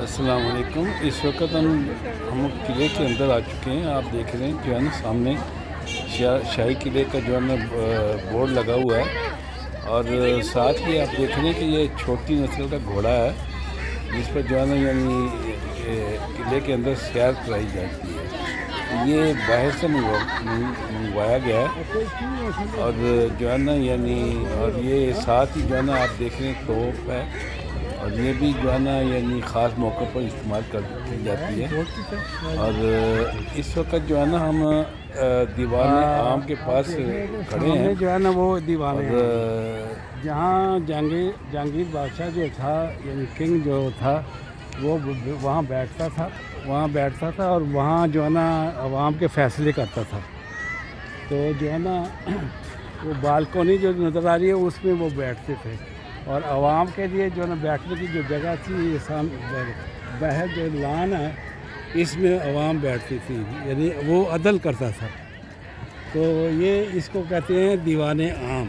السلام علیکم۔ اس وقت ہم قلعے کے اندر آ چکے ہیں۔ آپ دیکھ رہے ہیں جو ہے نا سامنے شاہی قلعے کا جو ہے نا بورڈ لگا ہوا ہے، اور ساتھ ہی آپ دیکھ رہے ہیں کہ یہ چھوٹی نسل کا گھوڑا ہے جس پر جو ہے نا یعنی قلعے کے اندر سیر کرائی جاتی ہے۔ یہ باہر سے منگوایا گیا ہے، اور جو ہے نا یعنی اور یہ ساتھ ہی جو ہے نا آپ دیکھ رہے ہیں توپ ہے، اور یہ بھی جو ہے نا یعنی خاص موقع پر استعمال کی جاتی ہے۔ اور اس وقت جو ہے نا ہم دیوان عام کے پاس کھڑے ہیں، جو ہے نا وہ دیوان جہاں جہانگیر بادشاہ جو تھا یعنی کنگ جو تھا وہ وہاں بیٹھتا تھا اور وہاں جو ہے نا عوام کے فیصلے کرتا تھا۔ تو جو ہے نا وہ بالکونی جو نظر آ رہی ہے اس میں وہ بیٹھتے تھے، اور عوام کے لیے جو ہے نا بیٹھنے کی جو جگہ تھی باہر جو لان ہے اس میں عوام بیٹھتی تھی، یعنی وہ عدل کرتا تھا۔ تو یہ اس کو کہتے ہیں دیوان عام۔